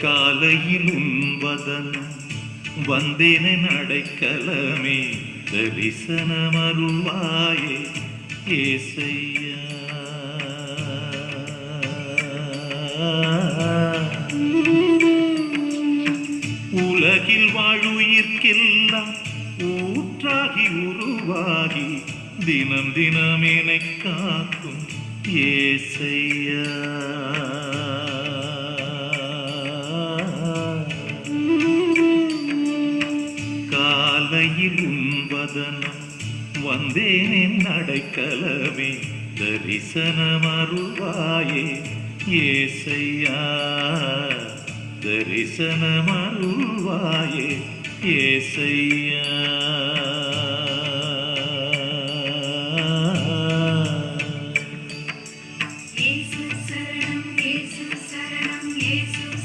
காலையில் உன்வதனம் வந்தேனே நடைக்கலமே தரிசனமருள்வாயே ஏசையா. உலகில் வாழுயிர்க்கெல்லாம் ஊற்றாகி உருவாகி தினம் தினம் என்னை காக்கும் ஏசையா. காலையில் உன்வதனம் வந்தேனே நடைக்கலமே தரிசனமருள்வாயே ஏசையா. தரிசனமருள்வாயே ஏசையா.